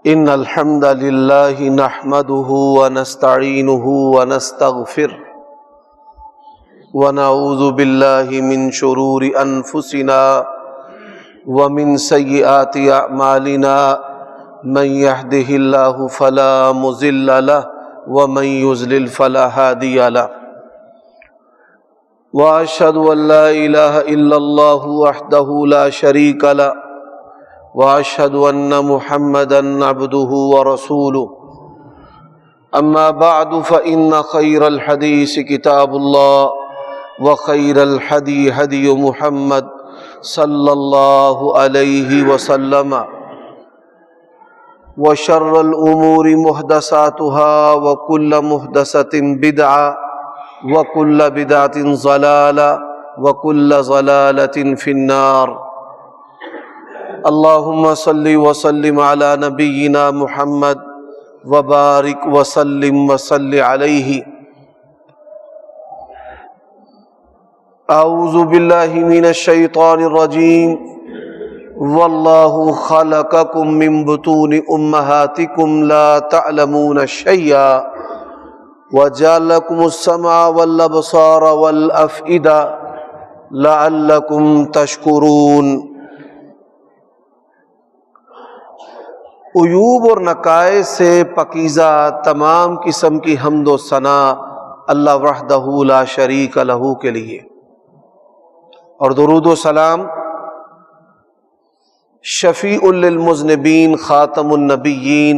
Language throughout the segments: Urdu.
إن الحمد لله نحمده ونستعينه ونستغفره ونعوذ بالله من شرور أنفسنا ومن سيئات أعمالنا من يهده الله فلا مضل له ومن يضلل فلا هادي له وأشهد أن لا إله إلا الله وحده لا شريك له وأشهد أن محمدا عبده ورسوله أما بعد فإن خير الحديث كتاب الله وخير الهدي هدي محمد صلى الله عليه وسلم وشر الأمور محدثاتها وكل محدثة بدعة وكل بدعة ضلالة وكل ضلالة في النار اللهم صل وسلم على نبينا محمد وبارك وسلم وصل عليه اعوذ بالله من الشيطان الرجيم والله خلقكم من بطون امهاتكم لا تعلمون شيئا وجعل لكم السمع والابصار والافئدة لعلكم تشكرون۔ عیوب اور نقائص سے پاکیزہ تمام قسم کی حمد و ثنا اللہ وحدہ لا شریک لہ کے لیے، اور درود و سلام شفیع للمذنبین خاتم النبیین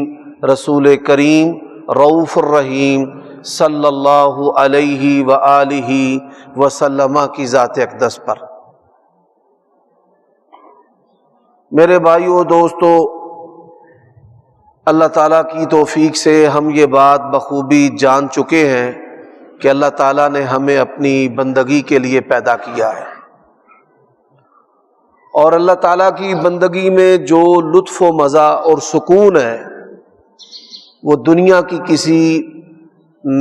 رسول کریم رؤوف الرحیم صلی اللہ علیہ وآلہ وسلم کی ذات اقدس پر۔ میرے بھائیو دوستو، اللہ تعالیٰ کی توفیق سے ہم یہ بات بخوبی جان چکے ہیں کہ اللہ تعالیٰ نے ہمیں اپنی بندگی کے لیے پیدا کیا ہے، اور اللہ تعالیٰ کی بندگی میں جو لطف و مزہ اور سکون ہے وہ دنیا کی کسی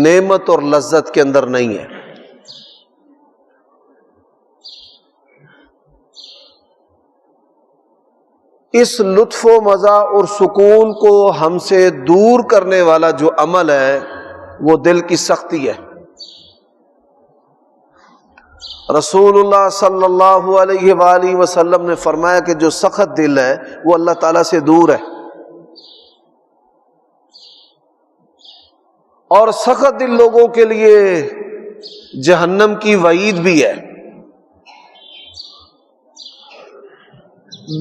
نعمت اور لذت کے اندر نہیں ہے۔ اس لطف و مزہ اور سکون کو ہم سے دور کرنے والا جو عمل ہے وہ دل کی سختی ہے۔ رسول اللہ صلی اللہ علیہ وآلہ وسلم نے فرمایا کہ جو سخت دل ہے وہ اللہ تعالیٰ سے دور ہے، اور سخت دل لوگوں کے لیے جہنم کی وعید بھی ہے۔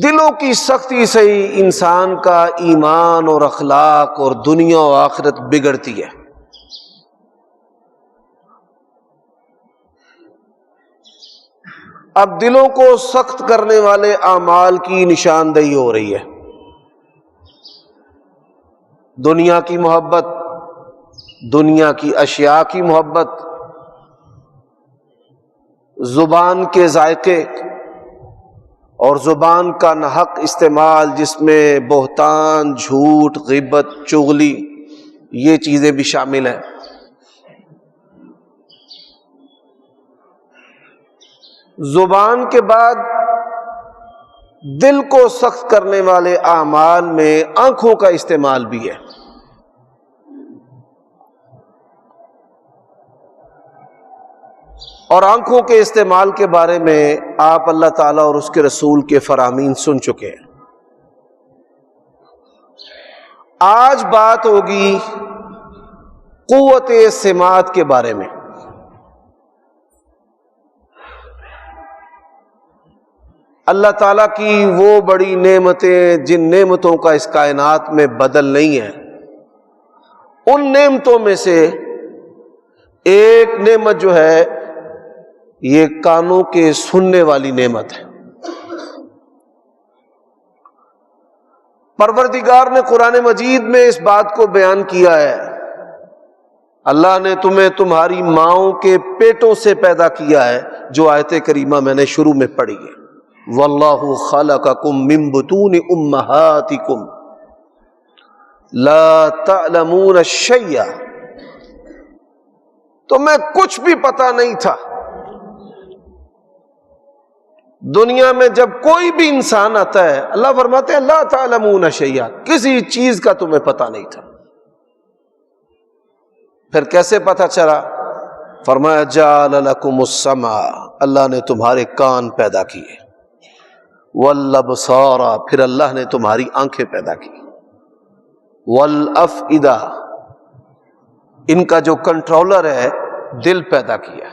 دلوں کی سختی سے ہی انسان کا ایمان اور اخلاق اور دنیا و آخرت بگڑتی ہے۔ اب دلوں کو سخت کرنے والے اعمال کی نشاندہی ہو رہی ہے۔ دنیا کی محبت، دنیا کی اشیاء کی محبت، زبان کے ذائقے اور زبان کا ناحق استعمال جس میں بہتان، جھوٹ، غیبت، چغلی یہ چیزیں بھی شامل ہیں۔ زبان کے بعد دل کو سخت کرنے والے اعمال میں آنکھوں کا استعمال بھی ہے۔ اور آنکھوں کے استعمال کے بارے میں آپ اللہ تعالیٰ اور اس کے رسول کے فرامین سن چکے ہیں۔ آج بات ہوگی قوت سماعت کے بارے میں۔ اللہ تعالیٰ کی وہ بڑی نعمتیں جن نعمتوں کا اس کائنات میں بدل نہیں ہے، ان نعمتوں میں سے ایک نعمت جو ہے یہ کانوں کے سننے والی نعمت ہے۔ پروردگار نے قرآن مجید میں اس بات کو بیان کیا ہے، اللہ نے تمہیں تمہاری ماؤں کے پیٹوں سے پیدا کیا ہے، جو آیت کریمہ میں نے شروع میں پڑھی ہے، واللہ خلقکم من بطون امہاتکم لا تعلمون شیئا، تمہیں کچھ بھی پتہ نہیں تھا، دنیا میں جب کوئی بھی انسان آتا ہے اللہ فرماتے ہیں لا تعلمون شیئا، کسی چیز کا تمہیں پتہ نہیں تھا. پھر کیسے پتہ چلا؟ فرمایا جعل لکم السمع، اللہ نے تمہارے کان پیدا کیے، والابصار، پھر اللہ نے تمہاری آنکھیں پیدا کی، والافئدہ، ان کا جو کنٹرولر ہے دل پیدا کیا.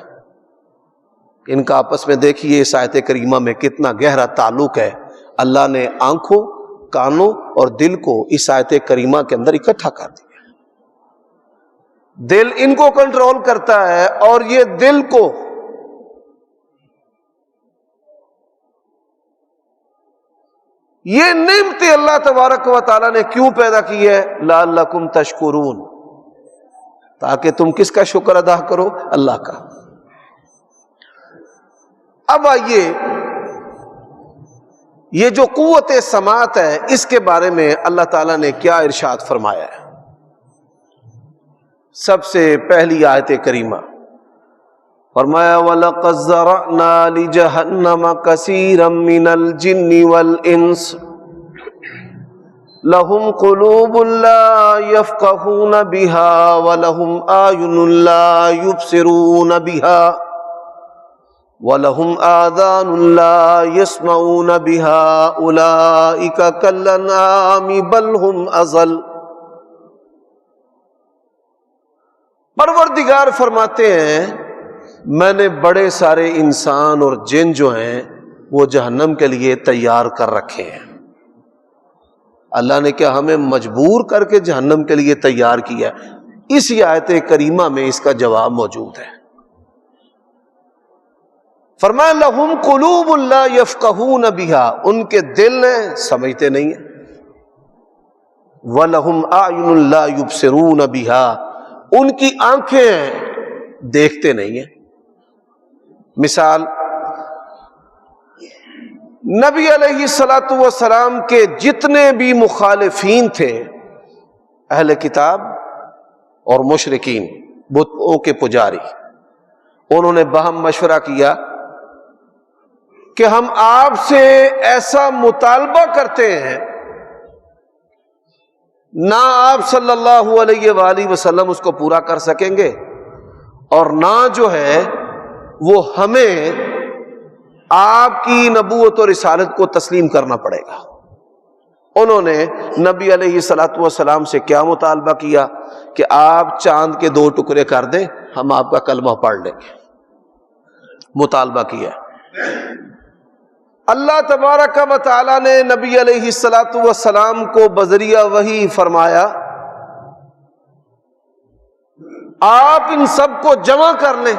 ان کا آپس میں دیکھیے اس آیت کریمہ میں کتنا گہرا تعلق ہے. اللہ نے آنکھوں، کانوں اور دل کو اس آیت کریمہ کے اندر اکٹھا کر دیا. دل ان کو کنٹرول کرتا ہے اور یہ دل کو یہ نعمتیں اللہ تبارک و تعالیٰ نے کیوں پیدا کی ہے؟ لعلکم تشکرون، تاکہ تم کس کا شکر ادا کرو؟ اللہ کا. اب آئیے یہ جو قوت سماعت ہے اس کے بارے میں اللہ تعالیٰ نے کیا ارشاد فرمایا ہے. سب سے پہلی آیت کریمہ فرمایا وَلَقَدْ ذَرَأْنَا لِجَهَنَّمَ كَثِيرًا مِّنَ الْجِنِّ وَالْإِنسِ لَهُمْ قُلُوبٌ لَّا يَفْقَهُونَ بِهَا وَلَهُمْ أَعْيُنٌ لَّا يُبْصِرُونَ بِهَا وَلَهُمْ آذَانٌ لَّا يَسْمَعُونَ بِهَا أُولَٰئِكَ كَالْأَنْعَامِ بَلْ هُمْ أَضَلُّ. پروردگار فرماتے ہیں میں نے بڑے سارے انسان اور جن جو ہیں وہ جہنم کے لیے تیار کر رکھے ہیں. اللہ نے کیا ہمیں مجبور کر کے جہنم کے لیے تیار کیا؟ اسی آیت کریمہ میں اس کا جواب موجود ہے. فرمایا لہم قلوب لا یفقہون بہا، ان کے دل ہیں سمجھتے نہیں ہیں، وَلَهُمْ أَعْيُنٌ لَا يُبْصِرُونَ بِهَا، ان کی آنکھیں ہیں دیکھتے نہیں ہیں. مثال نبی علیہ الصلوۃ والسلام کے جتنے بھی مخالفین تھے، اہل کتاب اور مشرکین، بتوں کے پجاری، انہوں نے باہم مشورہ کیا کہ ہم آپ سے ایسا مطالبہ کرتے ہیں، نہ آپ صلی اللہ علیہ وآلہ وسلم اس کو پورا کر سکیں گے اور نہ جو ہے وہ ہمیں آپ کی نبوت اور رسالت کو تسلیم کرنا پڑے گا. انہوں نے نبی علیہ الصلوۃ والسلام سے کیا مطالبہ کیا کہ آپ چاند کے 2 ٹکڑے کر دیں، ہم آپ کا کلمہ پڑھ لیں گے. مطالبہ کیا. اللہ تبارک و تعالیٰ نے نبی علیہ الصلوۃ والسلام کو بذریعہ وحی فرمایا آپ ان سب کو جمع کر لیں،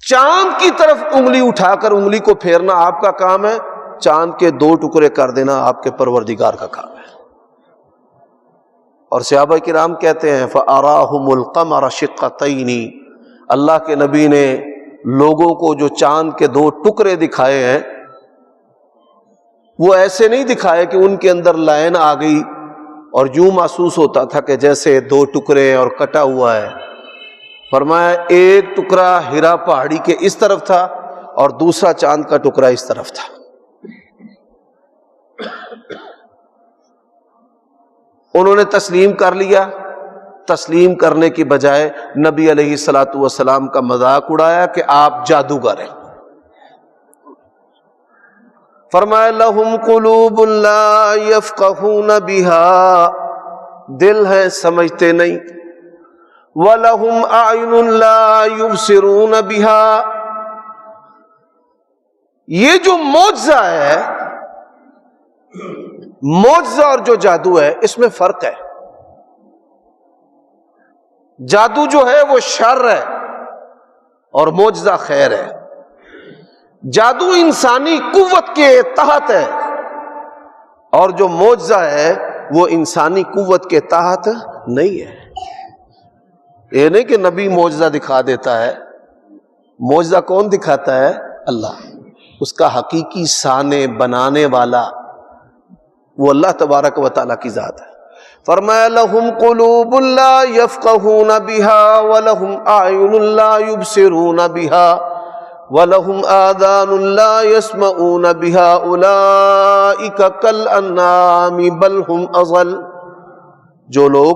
چاند کی طرف انگلی اٹھا کر انگلی کو پھیرنا آپ کا کام ہے، چاند کے 2 ٹکڑے کر دینا آپ کے پروردگار کا کام ہے. اور صحابہ کرام کہتے ہیں فَأَرَاهُمُ الْقَمَرَ شِقَّتَيْنِ، اللہ کے نبی نے لوگوں کو جو چاند کے 2 ٹکڑے دکھائے ہیں وہ ایسے نہیں دکھائے کہ ان کے اندر لائن آ گئی اور یوں محسوس ہوتا تھا کہ جیسے 2 ٹکڑے اور کٹا ہوا ہے. فرمایا ایک ٹکڑا ہرا پہاڑی کے اس طرف تھا اور دوسرا چاند کا ٹکڑا اس طرف تھا. انہوں نے تسلیم کر لیا. تسلیم کرنے کی بجائے نبی علیہ الصلوۃ والسلام کا مذاق اڑایا کہ آپ جادوگر ہیں. فرمایا لہم قلوب لا یفقہون بہا، دل ہے سمجھتے نہیں، وَلَهُمْ أَعْيُنٌ لَا يُبْصِرُونَ بِهَا. یہ جو معجزہ ہے، معجزہ اور جو جادو ہے اس میں فرق ہے. جادو جو ہے وہ شر ہے اور معجزہ خیر ہے. جادو انسانی قوت کے تحت ہے اور جو معجزہ ہے وہ انسانی قوت کے تحت نہیں ہے. یہ نہیں کہ نبی معجزہ دکھا دیتا ہے، معجزہ کون دکھاتا ہے؟ اللہ. اس کا حقیقی سانے بنانے والا وہ اللہ تبارک و تعالیٰ کی ذات ہے. فرمایا لہم قلوب لا یفقہون بہا ولہم اعین لا یبصرون بہا وَلَهُمْ آذَانٌ لَا يَسْمَعُونَ بِهَا أُولَئِكَ كَالْأَنْعَامِ بَلْ هُمْ أَضَلُّ۔ جو لوگ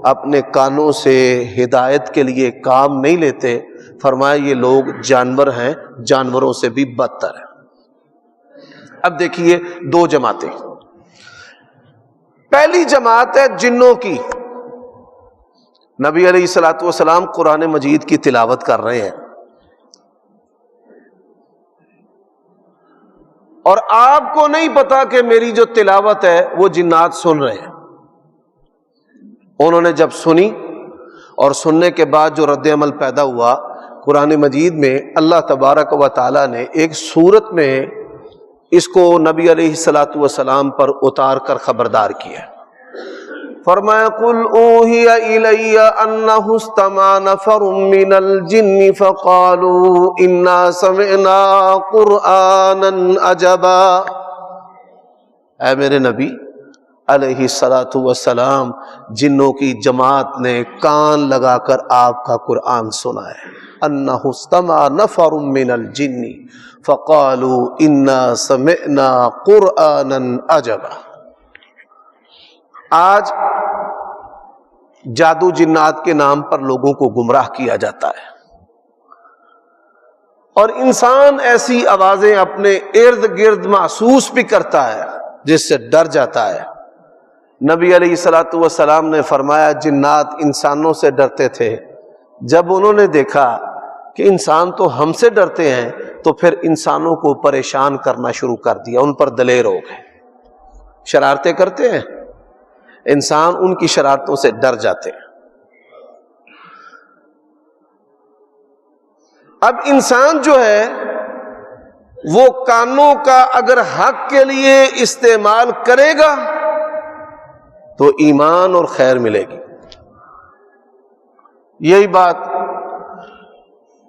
اپنے کانوں سے ہدایت کے لیے کام نہیں لیتے، فرمایا یہ لوگ جانور ہیں، جانوروں سے بھی بدتر ہیں۔ اب دیکھیے دو جماعتیں۔ پہلی جماعت ہے جنوں کی۔ نبی علیہ الصلوۃ والسلام قرآن مجید کی تلاوت کر رہے ہیں اور آپ کو نہیں پتا کہ میری جو تلاوت ہے وہ جنات سن رہے ہیں۔ انہوں نے جب سنی اور سننے کے بعد جو رد عمل پیدا ہوا، قرآن مجید میں اللہ تبارک و تعالی نے ایک سورت میں اس کو نبی علیہ الصلوۃ والسلام پر اتار کر خبردار کیا۔ فرمایا قل اوحی الی انہ استمع نفر من الجن فقالوا انا سمعنا قرآنا عجبا۔ اے میرے نبی علیہ الصلوۃ والسلام، جنوں کی جماعت نے کان لگا کر آپ کا قرآن سنا ہے۔ انہ استمع نفر من الجن فقالوا انا سمعنا قرآنا عجبا۔ آج جادو جنات کے نام پر لوگوں کو گمراہ کیا جاتا ہے اور انسان ایسی آوازیں اپنے ارد گرد محسوس بھی کرتا ہے جس سے ڈر جاتا ہے۔ نبی علیہ الصلوۃ والسلام نے فرمایا جنات انسانوں سے ڈرتے تھے، جب انہوں نے دیکھا کہ انسان تو ہم سے ڈرتے ہیں تو پھر انسانوں کو پریشان کرنا شروع کر دیا، ان پر دلیر ہو گئے۔ شرارتیں کرتے ہیں انسان، ان کی شرارتوں سے ڈر جاتے ہیں۔ اب انسان جو ہے وہ کانوں کا اگر حق کے لیے استعمال کرے گا تو ایمان اور خیر ملے گی۔ یہی بات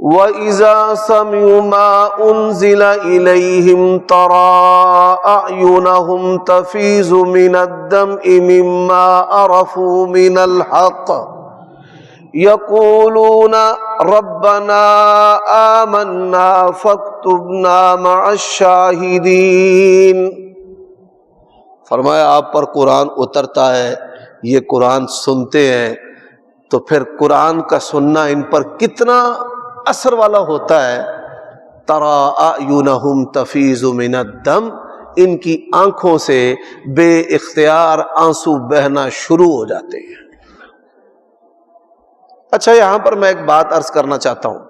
وَإِذَا سَمِعُوا مَا أُنزِلَ إِلَيْهِمْ تَرَىٰ أَعْيُنَهُمْ تَفِيضُ مِنَ الدَّمْعِ مِمَّا عَرَفُوا مِنَ الْحَقِّ يَقُولُونَ رَبَّنَا آمَنَّا فَاكْتُبْنَا مَعَ الشَّاهِدِينَ۔ فرمایا آپ پر قرآن اترتا ہے، یہ قرآن سنتے ہیں تو پھر قرآن کا سننا ان پر کتنا اثر والا ہوتا ہے۔ ترا اعینہم تفیض من الدم، ان کی آنکھوں سے بے اختیار آنسو بہنا شروع ہو جاتے ہیں۔ اچھا یہاں پر میں ایک بات عرض کرنا چاہتا ہوں،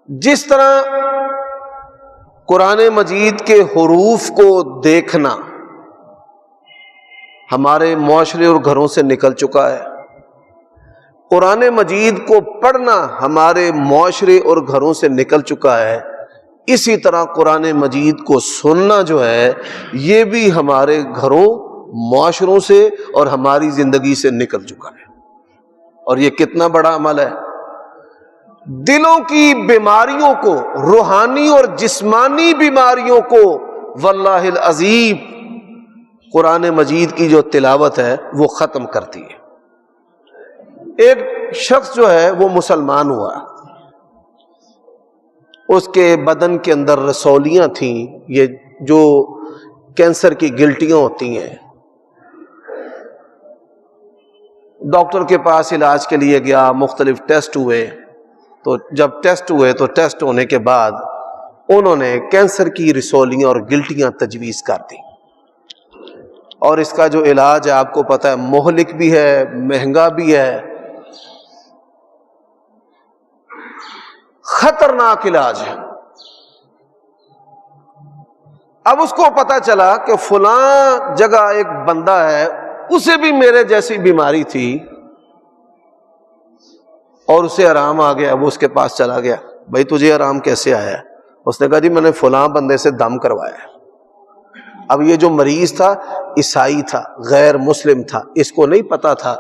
جس طرح قرآن مجید کے حروف کو دیکھنا ہمارے معاشرے اور گھروں سے نکل چکا ہے، قرآن مجید کو پڑھنا ہمارے معاشرے اور گھروں سے نکل چکا ہے، اسی طرح قرآن مجید کو سننا جو ہے یہ بھی ہمارے گھروں، معاشروں سے اور ہماری زندگی سے نکل چکا ہے۔ اور یہ کتنا بڑا عمل ہے، دلوں کی بیماریوں کو، روحانی اور جسمانی بیماریوں کو واللہ العظیم قرآن مجید کی جو تلاوت ہے وہ ختم کرتی ہے۔ ایک شخص جو ہے وہ مسلمان ہوا، اس کے بدن کے اندر رسولیاں تھیں، یہ جو کینسر کی گلٹیاں ہوتی ہیں۔ ڈاکٹر کے پاس علاج کے لیے گیا، مختلف ٹیسٹ ہوئے، تو جب ٹیسٹ ہوئے تو ٹیسٹ ہونے کے بعد انہوں نے کینسر کی رسولیاں اور گلٹیاں تجویز کر دی، اور اس کا جو علاج ہے آپ کو پتہ ہے مہلک بھی ہے، مہنگا بھی ہے، خطرناک علاج ہے۔ اب اس کو پتا چلا کہ فلاں جگہ ایک بندہ ہے، اسے بھی میرے جیسی بیماری تھی اور اسے آرام آ گیا۔ وہ اس کے پاس چلا گیا، بھائی تجھے آرام کیسے آیا؟ اس نے کہا جی میں نے فلاں بندے سے دم کروایا۔ اب یہ جو مریض تھا عیسائی تھا، غیر مسلم تھا، اس کو نہیں پتا تھا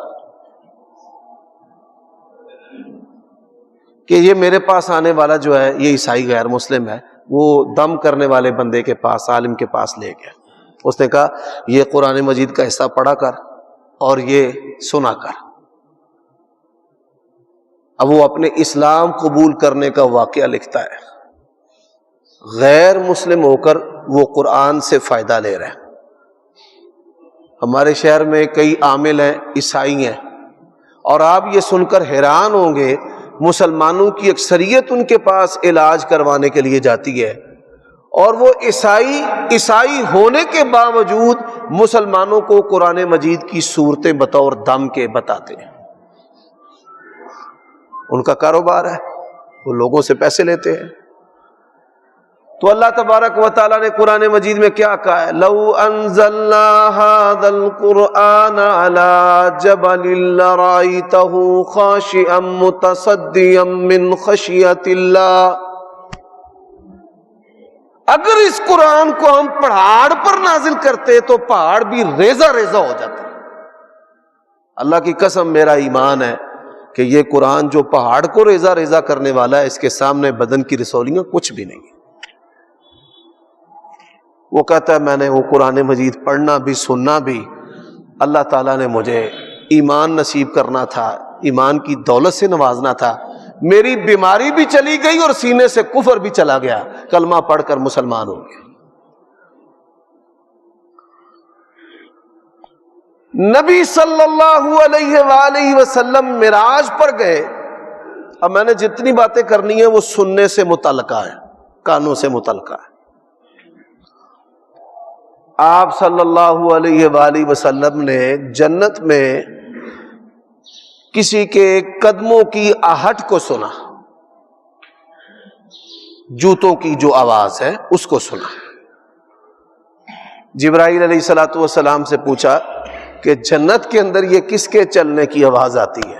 کہ یہ میرے پاس آنے والا جو ہے یہ عیسائی غیر مسلم ہے۔ وہ دم کرنے والے بندے کے پاس، عالم کے پاس لے گیا۔ اس نے کہا یہ قرآن مجید کا حصہ پڑھا کر اور یہ سنا کر۔ اب وہ اپنے اسلام قبول کرنے کا واقعہ لکھتا ہے، غیر مسلم ہو کر وہ قرآن سے فائدہ لے رہے ہیں۔ ہمارے شہر میں کئی عامل ہیں، عیسائی ہیں، اور آپ یہ سن کر حیران ہوں گے، مسلمانوں کی اکثریت ان کے پاس علاج کروانے کے لیے جاتی ہے، اور وہ عیسائی ہونے کے باوجود مسلمانوں کو قرآن مجید کی صورتیں بطور دم کے بتاتے ہیں۔ ان کا کاروبار ہے، وہ لوگوں سے پیسے لیتے ہیں۔ تو اللہ تبارک و تعالیٰ نے قرآن مجید میں کیا کہا ہے؟ لو انزلنا هذا القرآن على جبل لرأيته خاشعا متصدعا من خشية الله، اگر اس قرآن کو ہم پہاڑ پر نازل کرتے تو پہاڑ بھی ریزہ ریزہ ہو جاتا۔ اللہ کی قسم، میرا ایمان ہے کہ یہ قرآن جو پہاڑ کو ریزہ ریزہ کرنے والا ہے، اس کے سامنے بدن کی رسولیاں کچھ بھی نہیں۔ وہ کہتا ہے میں نے وہ قرآن مجید پڑھنا بھی سننا بھی، اللہ تعالیٰ نے مجھے ایمان نصیب کرنا تھا، ایمان کی دولت سے نوازنا تھا، میری بیماری بھی چلی گئی اور سینے سے کفر بھی چلا گیا، کلمہ پڑھ کر مسلمان ہو گیا۔ نبی صلی اللہ علیہ وآلہ وسلم معراج پر گئے۔ اب میں نے جتنی باتیں کرنی ہیں وہ سننے سے متعلقہ ہے، کانوں سے متعلقہ ہے۔ آپ صلی اللہ علیہ وآلہ وسلم نے جنت میں کسی کے قدموں کی آہٹ کو سنا، جوتوں کی جو آواز ہے اس کو سنا۔ جبرائیل علیہ الصلوۃ والسلام سے پوچھا کہ جنت کے اندر یہ کس کے چلنے کی آواز آتی ہے؟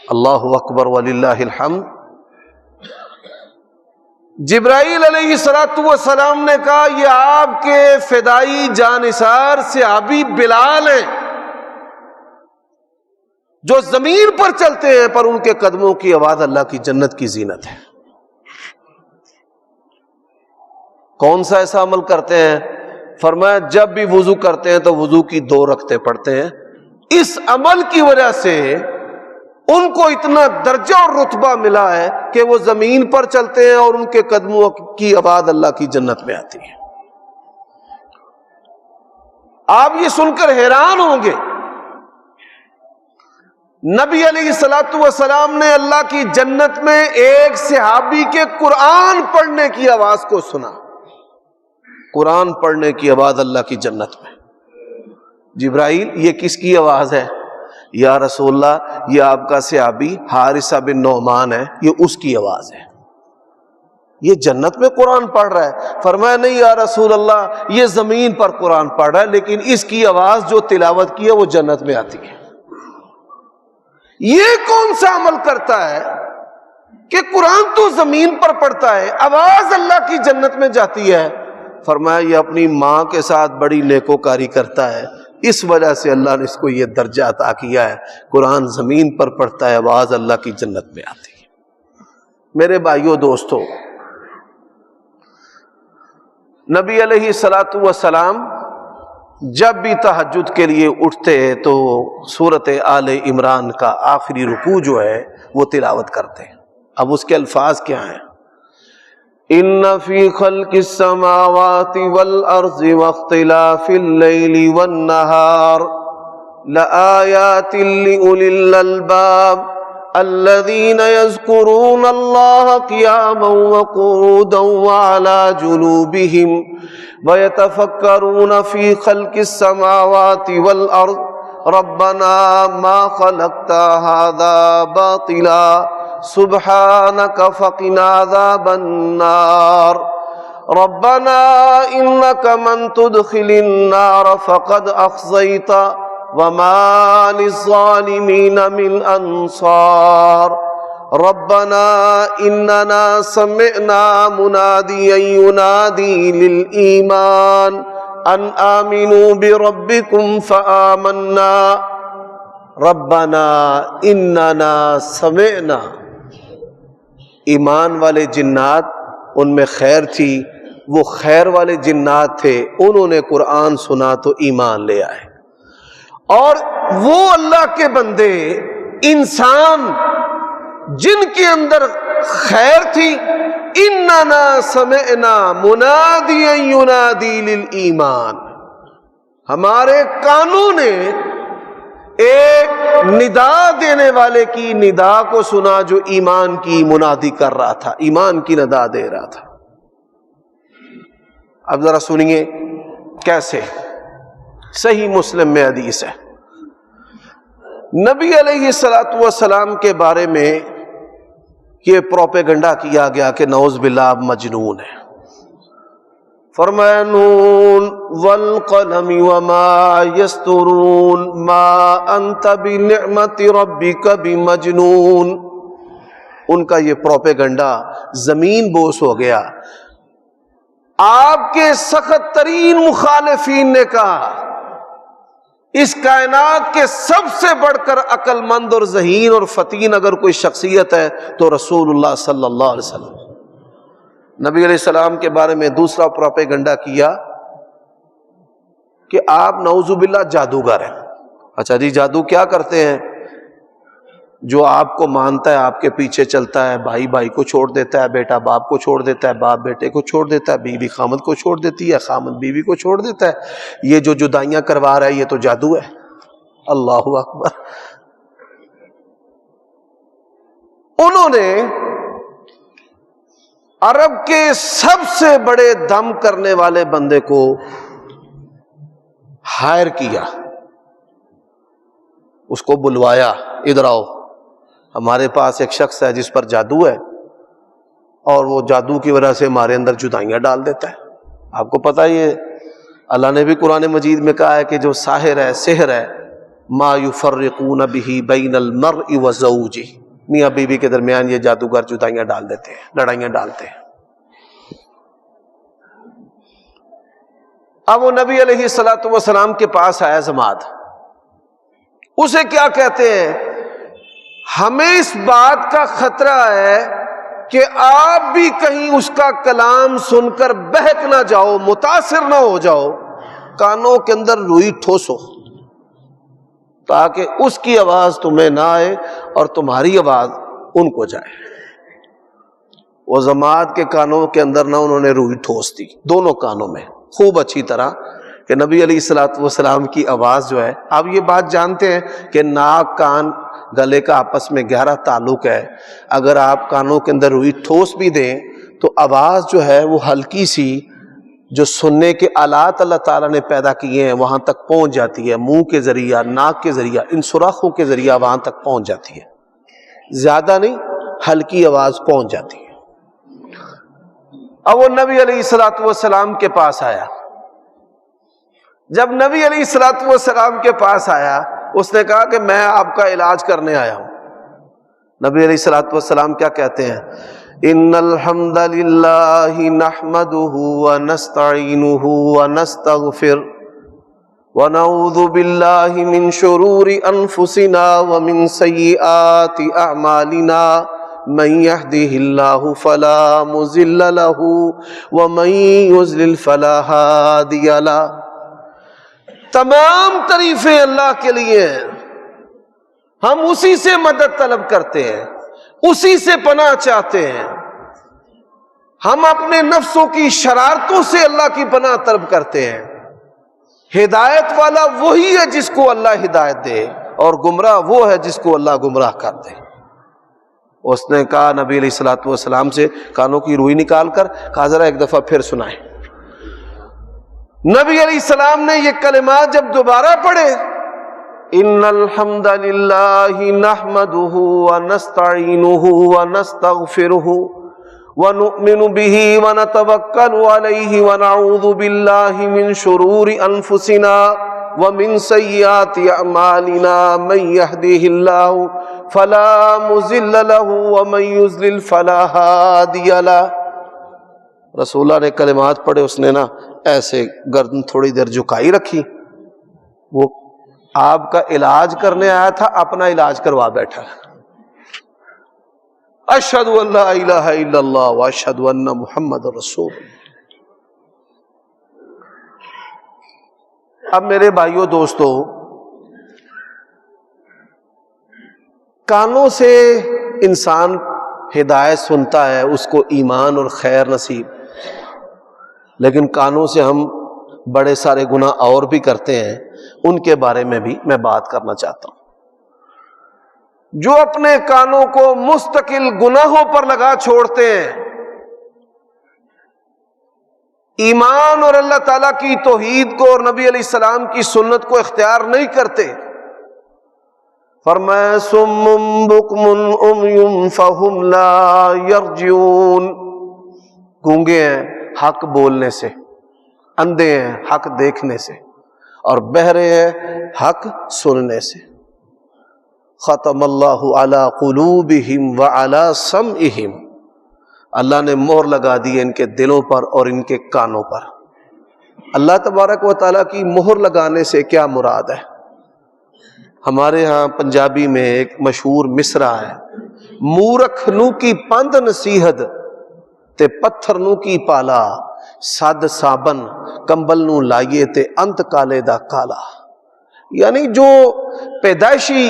اللہ اکبر وللہ الحمد۔ جبرائیل علیہ الصلوۃ والسلام نے کہا یہ آپ کے فدائی جانثار صحابی بلال ہیں، جو زمین پر چلتے ہیں پر ان کے قدموں کی آواز اللہ کی جنت کی زینت ہے۔ کون سا ایسا عمل کرتے ہیں؟ فرمایا جب بھی وضو کرتے ہیں تو وضو کی 2 رکعتیں پڑھتے ہیں۔ اس عمل کی وجہ سے ان کو اتنا درجہ اور رتبہ ملا ہے کہ وہ زمین پر چلتے ہیں اور ان کے قدموں کی آواز اللہ کی جنت میں آتی ہے۔ آپ یہ سن کر حیران ہوں گے، نبی علیہ الصلوۃ والسلام نے اللہ کی جنت میں ایک صحابی کے قرآن پڑھنے کی آواز کو سنا۔ قرآن پڑھنے کی آواز اللہ کی جنت میں۔ جبرائیل یہ کس کی آواز ہے؟ یا رسول اللہ یہ آپ کا صحابی حارثہ بن نعمان ہے، یہ اس کی آواز ہے، یہ جنت میں قرآن پڑھ رہا ہے۔ فرمایا نہیں یا رسول اللہ یہ زمین پر قرآن پڑھ رہا ہے، لیکن اس کی آواز جو تلاوت کی ہے وہ جنت میں آتی ہے۔ یہ کون سا عمل کرتا ہے کہ قرآن تو زمین پر پڑھتا ہے، آواز اللہ کی جنت میں جاتی ہے؟ فرمایا یہ اپنی ماں کے ساتھ بڑی نیکوکاری کرتا ہے، اس وجہ سے اللہ نے اس کو یہ درجہ عطا کیا ہے، قرآن زمین پر پڑھتا ہے، آواز اللہ کی جنت میں آتی ہے۔ میرے بھائیوں دوستو، نبی علیہ الصلوۃ والسلام جب بھی تہجد کے لیے اٹھتے تو سورۃ آل عمران کا آخری رکوع جو ہے وہ تلاوت کرتے ہیں۔ اب اس کے الفاظ کیا ہیں؟ ان فی خلق السماوات والارض واختلاف اللیل والنہار لآیات لأولی الالباب الذین یذکرون اللہ قیاما وقعودا وعلی جنوبہم ویتفکرون فی خلق السماوات والارض ربنا ما خلقت هذا باطلا سبحانك فقنا عذاب النار ربنا انك من تدخل النار فقد اخزيته وما للظالمين من انصار ربنا اننا سمعنا مناديا ينادي للإيمان ان آمنوا بربكم فآمنا ربنا اننا سمعنا۔ ایمان والے جنات ان میں خیر تھی، وہ خیر والے جنات تھے، انہوں نے قرآن سنا تو ایمان لے آئے۔ اور وہ اللہ کے بندے انسان جن کے اندر خیر تھی، اننا سمعنا منادیا ینادی للایمان، ہمارے کانوں نے ایک ندا دینے والے کی ندا کو سنا جو ایمان کی منادی کر رہا تھا، ایمان کی ندا دے رہا تھا۔ اب ذرا سنیے کیسے، صحیح مسلم میں حدیث ہے، نبی علیہ الصلوۃ والسلام کے بارے میں یہ پروپیگنڈا کیا گیا کہ نعوذ باللہ آپ مجنون ہیں۔ فرمایا نون والقلم وما یسطرون ما انت بنعمت ربک بمجنون۔ ان کا یہ پروپیگنڈا زمین بوس ہو گیا۔ آپ کے سخت ترین مخالفین نے کہا اس کائنات کے سب سے بڑھ کر عقل مند اور ذہین اور فطین اگر کوئی شخصیت ہے تو رسول اللہ صلی اللہ علیہ وسلم۔ نبی علیہ السلام کے بارے میں دوسرا پروپیگنڈا کیا کہ آپ نعوذ باللہ جادوگر ہیں۔ اچھا جی، جادو کیا کرتے ہیں؟ جو آپ کو مانتا ہے آپ کے پیچھے چلتا ہے، بھائی بھائی کو چھوڑ دیتا ہے، بیٹا باپ کو چھوڑ دیتا ہے، باپ بیٹے کو چھوڑ دیتا ہے، بیوی خامد کو چھوڑ دیتی ہے، خامد بیوی کو چھوڑ دیتا ہے، یہ جو جدائیاں کروا رہا ہے یہ تو جادو ہے۔ اللہ اکبر۔ انہوں نے عرب کے سب سے بڑے دم کرنے والے بندے کو ہائر کیا، اس کو بلوایا، ادھر آؤ، ہمارے پاس ایک شخص ہے جس پر جادو ہے اور وہ جادو کی وجہ سے ہمارے اندر جدائیاں ڈال دیتا ہے۔ آپ کو پتہ یہ اللہ نے بھی قرآن مجید میں کہا ہے کہ جو ساحر ہے، سحر ہے، ما یفرقون بہ بین المرء وزوجہ، میاں بیوی کے درمیان یہ جادوگر جدائیاں ڈال دیتے ہیں، لڑائیاں ڈالتے ہیں۔ اب وہ نبی علیہ الصلوۃ والسلام کے پاس آیا ضماد، اسے کیا کہتے ہیں؟ ہمیں اس بات کا خطرہ ہے کہ آپ بھی کہیں اس کا کلام سن کر بہک نہ جاؤ، متاثر نہ ہو جاؤ، کانوں کے اندر روئی ٹھوسو تاکہ اس کی آواز تمہیں نہ آئے اور تمہاری آواز ان کو جائے۔ وہ ضماد کے کانوں کے اندر نہ انہوں نے روئی ٹھوس دی، دونوں کانوں میں خوب اچھی طرح، کہ نبی علیہ الصلوۃ والسلام کی آواز جو ہے، آپ یہ بات جانتے ہیں کہ ناک کان گلے کا آپس میں گہرا تعلق ہے، اگر آپ کانوں کے اندر روئی ٹھوس بھی دیں تو آواز جو ہے وہ ہلکی سی، جو سننے کے آلات اللہ تعالیٰ نے پیدا کیے ہیں وہاں تک پہنچ جاتی ہے، منہ کے ذریعہ، ناک کے ذریعہ، ان سوراخوں کے ذریعہ وہاں تک پہنچ جاتی ہے، زیادہ نہیں، ہلکی آواز پہنچ جاتی ہے۔ اب وہ نبی علیہ الصلوۃ والسلام کے پاس آیا۔ جب نبی علیہ الصلوۃ والسلام کے پاس آیا، اس نے کہا کہ میں آپ کا علاج کرنے آیا ہوں۔ نبی علیہ الصلوۃ والسلام کیا کہتے ہیں؟ ان الحمد للہ نحمده ونستعینه ونستغفر ونعوذ باللہ من شرور انفسنا ومن سیئات اعمالنا من يهده اللہ فلا مضل له ومن يضلل فلا هادی له۔ تمام تعریفیں اللہ کے لیے ہیں، ہم اسی سے مدد طلب کرتے ہیں، اسی سے پناہ چاہتے ہیں، ہم اپنے نفسوں کی شرارتوں سے اللہ کی پناہ طلب کرتے ہیں۔ ہدایت والا وہی ہے جس کو اللہ ہدایت دے، اور گمراہ وہ ہے جس کو اللہ گمراہ کر دے۔ اس نے کہا نبی علیہ الصلوۃ والسلام سے، کانوں کی روئی نکال کر کہا ذرا ایک دفعہ پھر سنائیں۔ نبی علیہ السلام نے یہ کلمات جب دوبارہ پڑھے، ان الحمد للہ نحمده ونستعینه ونستغفره ونؤمن به ونتوکل علیہ ونعوذ باللہ من شرور انفسنا ومن سیئات اعمالنا من يهده اللہ فلا مضل له ومن يضلل فلا هادی له۔ رسول اللہ نے کلمات پڑھے، اس نے نا ایسے گردن تھوڑی دیر جھکائی رکھی، وہ آپ کا علاج کرنے آیا تھا، اپنا علاج کروا بیٹھا۔ اشہد ان لا الہ الا اللہ واشہد ان محمد رسول اللہ۔ اب میرے بھائیوں دوستو، کانوں سے انسان ہدایت سنتا ہے اس کو ایمان اور خیر نصیب، لیکن کانوں سے ہم بڑے سارے گناہ اور بھی کرتے ہیں، ان کے بارے میں بھی میں بات کرنا چاہتا ہوں۔ جو اپنے کانوں کو مستقل گناہوں پر لگا چھوڑتے ہیں، ایمان اور اللہ تعالیٰ کی توحید کو اور نبی علیہ السلام کی سنت کو اختیار نہیں کرتے، فرمایا صم بکم عمی فہم لا یرجعون، گونگے ہیں حق بولنے سے، اندھے ہیں حق دیکھنے سے، اور بہرے ہیں حق سننے سے۔ ختم اللہ علی قلوبہم وعلی سمعہم، اللہ نے مہر لگا دی ان کے دلوں پر اور ان کے کانوں پر۔ اللہ تبارک و تعالیٰ کی مہر لگانے سے کیا مراد ہے؟ ہمارے ہاں پنجابی میں ایک مشہور مصرع ہے، مورکھ نو کی پند نصیحت تے پتھر نو کی پالا، سد صابن کمبل نو لائیے تے انت کالے دا کالا۔ یعنی جو پیدائشی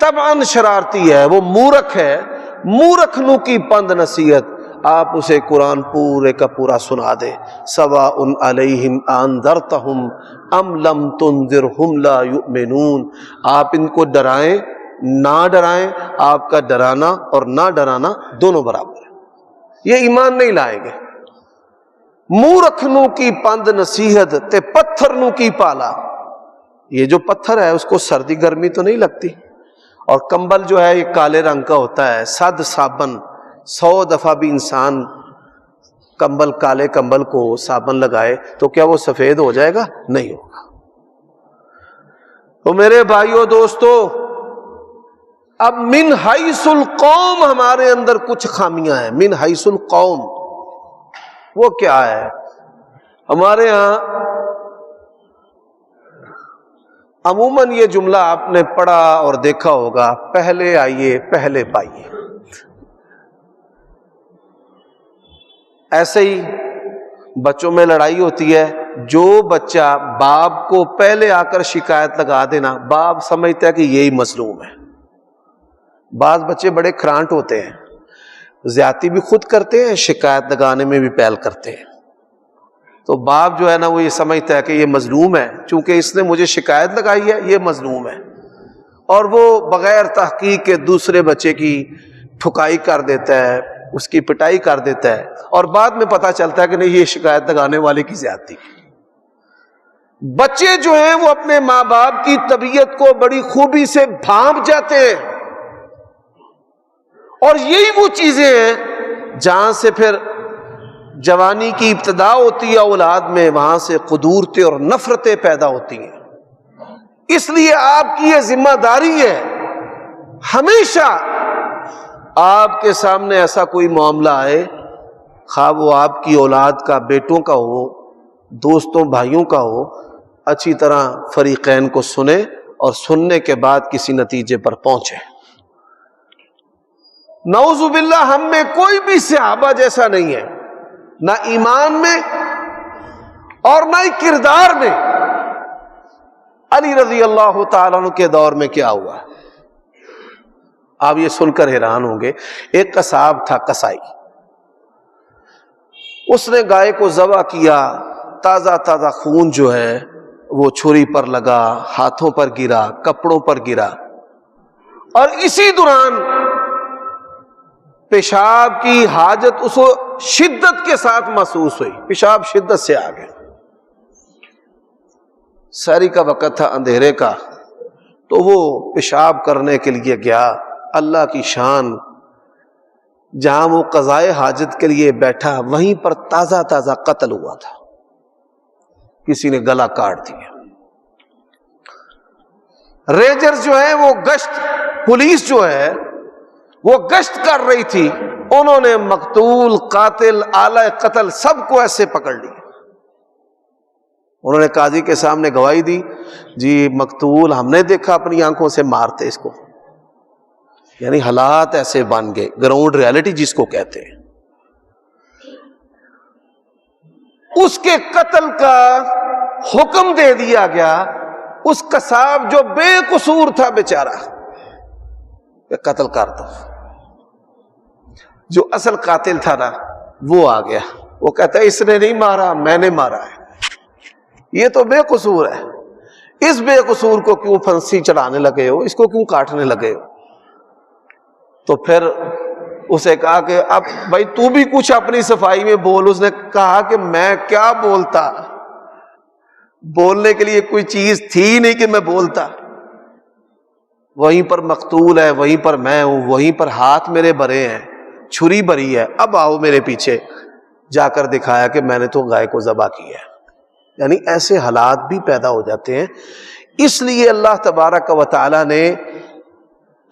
طبعاً شرارتی ہے وہ مورکھ ہے، مورکھ نو کی پند نصیحت آپ اسے قرآن پورے کا پورا سنا دے، سواء علیہم انذرتہم ام لم تنذرہم لا یؤمنون، آپ ان کو ڈرائیں نہ ڈرائیں، آپ کا ڈرانا اور نہ ڈرانا دونوں برابر ہے، یہ ایمان نہیں لائیں گے۔ مورکھ نو کی پند نصیحت تے پتھر نو کی پالا، یہ جو پتھر ہے اس کو سردی گرمی تو نہیں لگتی، اور کمبل جو ہے یہ کالے رنگ کا ہوتا ہے، سد صابن 100 دفعہ بھی انسان کمبل، کالے کمبل کو صابن لگائے تو کیا وہ سفید ہو جائے گا؟ نہیں ہوگا۔ تو میرے بھائیوں دوستو، اب من حیث القوم ہمارے اندر کچھ خامیاں ہیں۔ من حیث القوم وہ کیا ہے؟ ہمارے ہاں عموماً یہ جملہ آپ نے پڑھا اور دیکھا ہوگا، پہلے آئیے پہلے پائیے۔ ایسے ہی بچوں میں لڑائی ہوتی ہے، جو بچہ باپ کو پہلے آ کر شکایت لگا دینا، باپ سمجھتا ہے کہ یہی مظلوم ہے۔ بعض بچے بڑے کھرانٹ ہوتے ہیں، زیادتی بھی خود کرتے ہیں، شکایت لگانے میں بھی پہل کرتے ہیں، تو باپ جو ہے نا وہ یہ سمجھتا ہے کہ یہ مظلوم ہے، چونکہ اس نے مجھے شکایت لگائی ہے، یہ مظلوم ہے، اور وہ بغیر تحقیق کے دوسرے بچے کی ٹھکائی کر دیتا ہے، اس کی پٹائی کر دیتا ہے، اور بعد میں پتہ چلتا ہے کہ نہیں یہ شکایت لگانے والے کی زیادتی۔ بچے جو ہیں وہ اپنے ماں باپ کی طبیعت کو بڑی خوبی سے بھانپ جاتے ہیں، اور یہی وہ چیزیں ہیں جہاں سے پھر جوانی کی ابتدا ہوتی ہے اولاد میں، وہاں سے قدورتیں اور نفرتیں پیدا ہوتی ہیں۔ اس لیے آپ کی یہ ذمہ داری ہے، ہمیشہ آپ کے سامنے ایسا کوئی معاملہ آئے، خواہ وہ آپ کی اولاد کا، بیٹوں کا ہو، دوستوں بھائیوں کا ہو، اچھی طرح فریقین کو سنیں اور سننے کے بعد کسی نتیجے پر پہنچے۔ نعوذ باللہ ہم میں کوئی بھی صحابہ جیسا نہیں ہے، نہ ایمان میں اور نہ ہی کردار میں۔ علی رضی اللہ تعالیٰ عنہ کے دور میں کیا ہوا، آپ یہ سن کر حیران ہوں گے۔ ایک قصاب تھا، قصائی، اس نے گائے کو ذبح کیا، تازہ تازہ خون جو ہے وہ چھری پر لگا، ہاتھوں پر گرا، کپڑوں پر گرا، اور اسی دوران پیشاب کی حاجت اس کو شدت کے ساتھ محسوس ہوئی، پیشاب شدت سے آ گیا۔ سحری کا وقت تھا، اندھیرے کا، تو وہ پیشاب کرنے کے لیے گیا۔ اللہ کی شان، جہاں وہ قضائے حاجت کے لیے بیٹھا وہیں پر تازہ تازہ قتل ہوا تھا، کسی نے گلا کاٹ دیا۔ ریجرز جو ہے وہ گشت، پولیس جو ہے وہ گشت کر رہی تھی، انہوں نے مقتول، قاتل، آلہ قتل سب کو ایسے پکڑ لیا۔ انہوں نے قاضی کے سامنے گواہی دی، جی مقتول ہم نے دیکھا اپنی آنکھوں سے مارتے اس کو۔ یعنی حالات ایسے بن گئے، گراؤنڈ ریالٹی جس کو کہتے ہیں۔ اس کے قتل کا حکم دے دیا گیا، اس قصاب جو بے قصور تھا بیچارہ، کہ قتل کر دو۔ جو اصل قاتل تھا نا وہ آ گیا، وہ کہتا ہے اس نے نہیں مارا، میں نے مارا ہے، یہ تو بے قصور ہے، اس بے قصور کو کیوں پھانسی چڑھانے لگے ہو، اس کو کیوں کاٹنے لگے ہو؟ تو پھر اسے کہا کہ اب بھائی تو بھی کچھ اپنی صفائی میں بول۔ اس نے کہا کہ میں کیا بولتا، بولنے کے لیے کوئی چیز تھی نہیں کہ میں بولتا، وہیں پر مقتول ہے، وہیں پر میں ہوں، وہیں پر ہاتھ میرے بھرے ہیں، چھری بھری ہے، اب آؤ میرے پیچھے۔ جا کر دکھایا کہ میں نے تو گائے کو ذبح کیا ہے۔ یعنی ایسے حالات بھی پیدا ہو جاتے ہیں۔ اس لیے اللہ تبارک و تعالی نے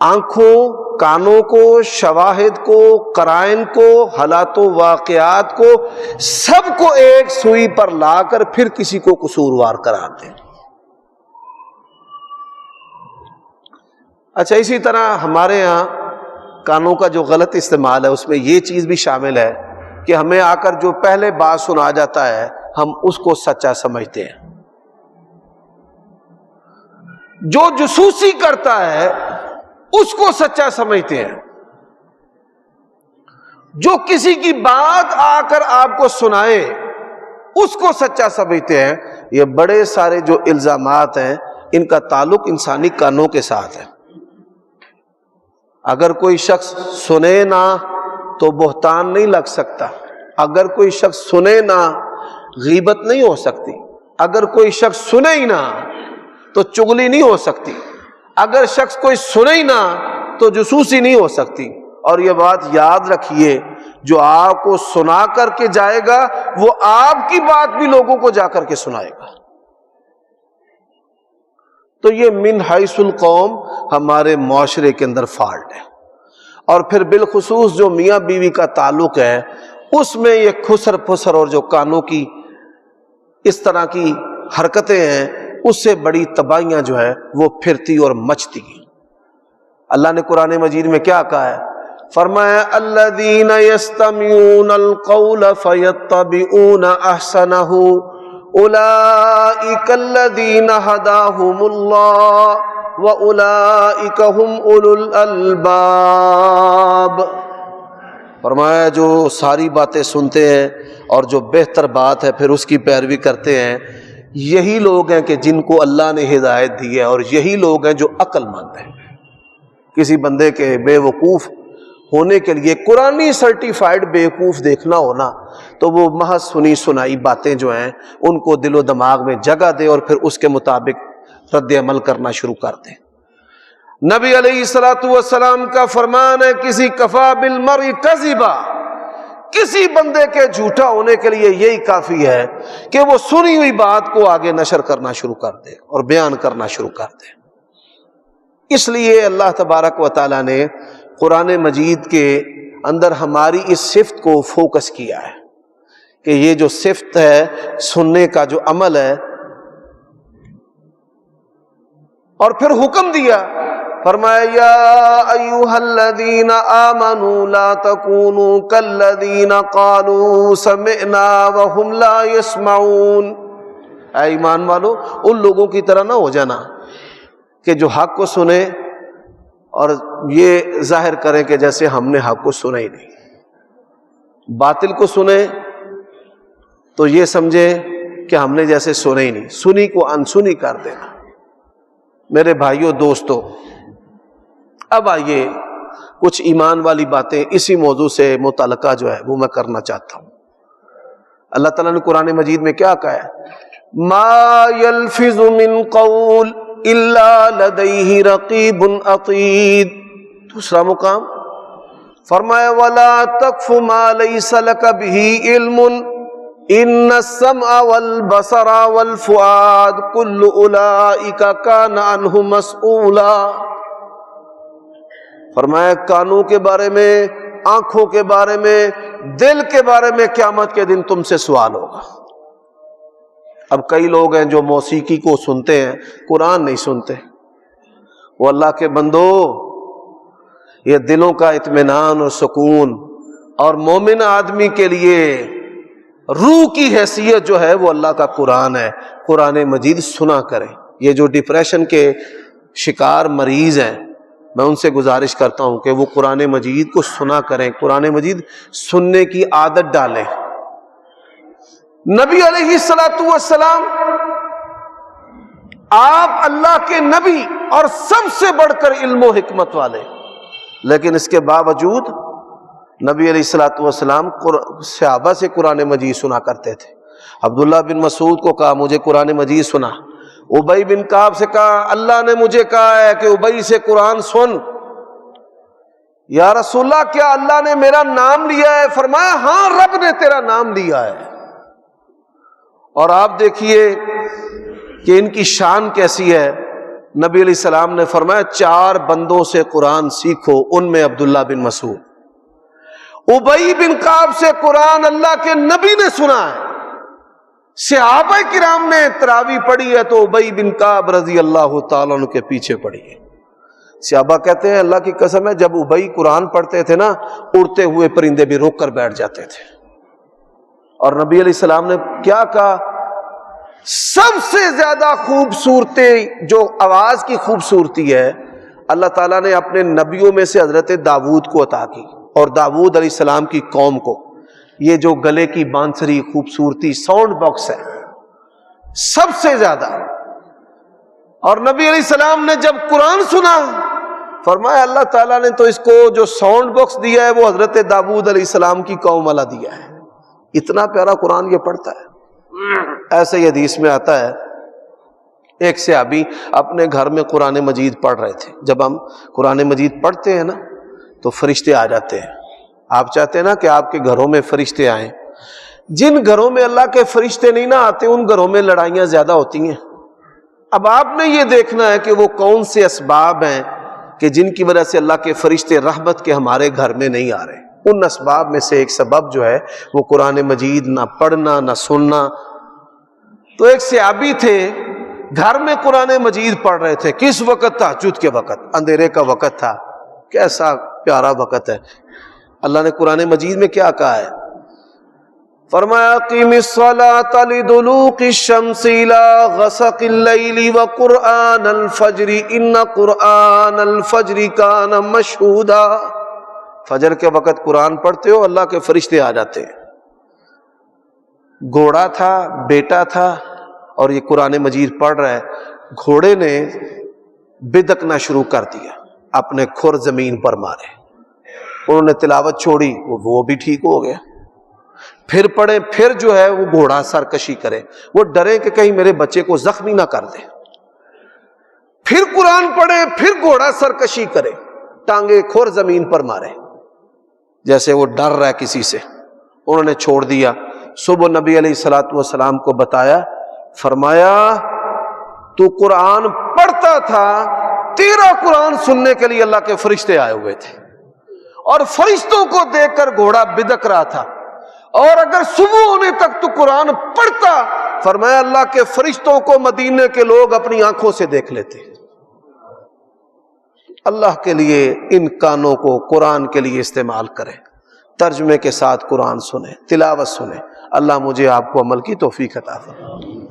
آنکھوں، کانوں کو، شواہد کو، قرائن کو، حالات و واقعات کو، سب کو ایک سوئی پر لا کر پھر کسی کو قصوروار قرار دیں۔ اچھا، اسی طرح ہمارے ہاں کانوں کا جو غلط استعمال ہے اس میں یہ چیز بھی شامل ہے کہ ہمیں آ کر جو پہلے بات سنا جاتا ہے ہم اس کو سچا سمجھتے ہیں۔ جو جاسوسی کرتا ہے اس کو سچا سمجھتے ہیں۔ جو کسی کی بات آ کر آپ کو سنائے اس کو سچا سمجھتے ہیں۔ یہ بڑے سارے جو الزامات ہیں ان کا تعلق انسانی کانوں کے ساتھ ہے۔ اگر کوئی شخص سنے نہ تو بہتان نہیں لگ سکتا، اگر کوئی شخص سنے نہ غیبت نہیں ہو سکتی، اگر کوئی شخص سنے ہی نہ تو چغلی نہیں ہو سکتی، اگر شخص کوئی سنے ہی نہ تو جاسوسی نہیں ہو سکتی۔ اور یہ بات یاد رکھیے، جو آپ کو سنا کر کے جائے گا وہ آپ کی بات بھی لوگوں کو جا کر کے سنائے گا۔ تو یہ من حیث القوم ہمارے معاشرے کے اندر فالٹ ہے۔ اور پھر بالخصوص جو میاں بیوی کا تعلق ہے اس میں یہ کھسر پھسر اور جو کانوں کی اس طرح کی حرکتیں ہیں اس سے بڑی تباہیاں جو ہے وہ پھرتی اور مچتی۔ اللہ نے قرآن مجید میں کیا کہا ہے؟ فرمایا الذین یستمعون القول فیتبعون احسنہ اولئک الذین ھداھم اللہ وَأُولَئِكَ هُمْ أُولُو الْأَلْبَابِ۔ فرمایا جو ساری باتیں سنتے ہیں اور جو بہتر بات ہے پھر اس کی پیروی کرتے ہیں، یہی لوگ ہیں کہ جن کو اللہ نے ہدایت دی ہے، اور یہی لوگ ہیں جو عقل مند ہیں۔ کسی بندے کے بے وقوف ہونے کے لیے قرآنی سرٹیفائیڈ بے وقوف دیکھنا ہونا تو وہ محض سنی سنائی باتیں جو ہیں ان کو دل و دماغ میں جگہ دے اور پھر اس کے مطابق رد عمل کرنا شروع کر دیں۔ نبی علیہ الصلوۃ والسلام کا فرمان ہے کسی کفا بالمرء کذبا، کسی بندے کے جھوٹا ہونے کے لیے یہی کافی ہے کہ وہ سنی ہوئی بات کو آگے نشر کرنا شروع کر دے اور بیان کرنا شروع کر دے۔ اس لیے اللہ تبارک و تعالی نے قرآن مجید کے اندر ہماری اس صفت کو فوکس کیا ہے کہ یہ جو صفت ہے سننے کا جو عمل ہے، اور پھر حکم دیا، فرمایا یا ایھا الذین آمنوا لا تکونوا کالذین قالوا سمعنا وهم لا يسمعون۔ اے ایمان والو، ان لوگوں کی طرح نہ ہو جانا کہ جو حق کو سنے اور یہ ظاہر کریں کہ جیسے ہم نے حق کو سنا ہی نہیں، باطل کو سنے تو یہ سمجھے کہ ہم نے جیسے سنا ہی نہیں، سنی کو انسنی کر دینا۔ میرے بھائیوں دوستو، اب آئیے کچھ ایمان والی باتیں اسی موضوع سے متعلقہ جو ہے وہ میں کرنا چاہتا ہوں۔ اللہ تعالیٰ نے قرآن مجید میں کیا کہا ہے؟ ما یلفظ من قول الا لدیہ رقیب عتید۔ دوسرا مقام فرمایا ولا تقف ما لیس لک بہ علم ان السمع والبصر والفؤاد کل اولئک کان عنہ مسئولا۔ فرمایا کانوں کے بارے میں، آنکھوں کے بارے میں، دل کے بارے میں قیامت کے دن تم سے سوال ہوگا۔ اب کئی لوگ ہیں جو موسیقی کو سنتے ہیں، قرآن نہیں سنتے۔ وہ اللہ کے بندو، یہ دلوں کا اطمینان اور سکون اور مومن آدمی کے لیے روح کی حیثیت جو ہے وہ اللہ کا قرآن ہے۔ قرآن مجید سنا کریں۔ یہ جو ڈپریشن کے شکار مریض ہیں میں ان سے گزارش کرتا ہوں کہ وہ قرآن مجید کو سنا کریں، قرآن مجید سننے کی عادت ڈالیں۔ نبی علیہ الصلوۃ والسلام آپ اللہ کے نبی اور سب سے بڑھ کر علم و حکمت والے، لیکن اس کے باوجود نبی علیہ الصلوۃ والسلام صحابہ سے قرآن مجید سنا کرتے تھے۔ عبداللہ بن مسعود کو کہا مجھے قرآن مجید سنا، ابی بن کعب سے کہا اللہ نے مجھے کہا ہے کہ ابی سے قرآن سن۔ یا رسول اللہ کیا اللہ نے میرا نام لیا ہے؟ فرمایا ہاں رب نے تیرا نام لیا ہے۔ اور آپ دیکھیے کہ ان کی شان کیسی ہے۔ نبی علیہ السلام نے فرمایا 4 بندوں سے قرآن سیکھو، ان میں عبداللہ بن مسعود۔ ابی بن کعب سے قرآن اللہ کے نبی نے سنا ہے۔ صحابہ کرام نے تراویح پڑھی ہے تو ابی بن کعب رضی اللہ تعالیٰ عنہ کے پیچھے پڑھی ہے۔ صحابہ کہتے ہیں اللہ کی قسم ہے جب ابی قرآن پڑھتے تھے نا، اڑتے ہوئے پرندے بھی رک کر بیٹھ جاتے تھے۔ اور نبی علیہ السلام نے کیا کہا؟ سب سے زیادہ خوبصورتی جو آواز کی خوبصورتی ہے اللہ تعالیٰ نے اپنے نبیوں میں سے حضرت داؤد کو عطا کی، اور داؤد علیہ السلام کی قوم کو یہ جو گلے کی بانسری خوبصورتی ساؤنڈ باکس ہے سب سے زیادہ۔ اور نبی علیہ السلام نے جب قرآن سنا فرمایا اللہ تعالیٰ نے تو اس کو جو ساؤنڈ باکس دیا ہے وہ حضرت داؤد علیہ السلام کی قوم والا دیا ہے۔ اتنا پیارا قرآن یہ پڑھتا ہے۔ ایسے ہی حدیث میں آتا ہے ایک صحابی اپنے گھر میں قرآن مجید پڑھ رہے تھے۔ جب ہم قرآن مجید پڑھتے ہیں نا تو فرشتے آ جاتے ہیں۔ آپ چاہتے ہیں نا کہ آپ کے گھروں میں فرشتے آئیں۔ جن گھروں میں اللہ کے فرشتے نہیں نہ آتے ان گھروں میں لڑائیاں زیادہ ہوتی ہیں۔ اب آپ نے یہ دیکھنا ہے کہ وہ کون سے اسباب ہیں کہ جن کی وجہ سے اللہ کے فرشتے رحمت کے ہمارے گھر میں نہیں آ رہے۔ ان اسباب میں سے ایک سبب جو ہے وہ قرآن مجید نہ پڑھنا نہ سننا۔ تو ایک صحابی تھے گھر میں قرآن مجید پڑھ رہے تھے۔ کس وقت؟ تہجد کے وقت، اندھیرے کا وقت تھا۔ کیسا پیارا وقت ہے۔ اللہ نے قرآن مجید میں کیا کہا ہے؟ فرمایا قیم الصلاۃ لدلوق الشمس الى غسق اللیل وقرآن الفجر ان قرآن الفجر کان مشہودا۔ فجر کے وقت قرآن پڑھتے ہو اللہ کے فرشتے آ جاتے ہیں۔ گھوڑا تھا، بیٹا تھا، اور یہ قرآن مجید پڑھ رہا ہے۔ گھوڑے نے بدکنا شروع کر دیا، اپنے کھر زمین پر مارے۔ انہوں نے تلاوت چھوڑی، وہ بھی ٹھیک ہو گیا۔ پھر پڑھے، پھر جو ہے وہ گھوڑا سرکشی کرے، وہ ڈرے کہ کہیں میرے بچے کو زخمی نہ کر دے۔ پھر قرآن پڑھے، پھر گھوڑا سرکشی کرے، ٹانگے کھر زمین پر مارے، جیسے وہ ڈر رہا ہے کسی سے۔ انہوں نے چھوڑ دیا۔ صبح نبی علیہ الصلوۃ والسلام کو بتایا، فرمایا تو قرآن پڑھتا تھا، تیرا قرآن سننے کے لیے اللہ کے فرشتے آئے ہوئے تھے، اور فرشتوں کو دیکھ کر گھوڑا بدک رہا تھا، اور اگر صبح ہونے تک تو قرآن پڑھتا، فرمایا اللہ کے فرشتوں کو مدینے کے لوگ اپنی آنکھوں سے دیکھ لیتے۔ اللہ کے لیے ان کانوں کو قرآن کے لیے استعمال کریں، ترجمے کے ساتھ قرآن سنیں، تلاوت سنیں۔ اللہ مجھے آپ کو عمل کی توفیق عطا فرمائے۔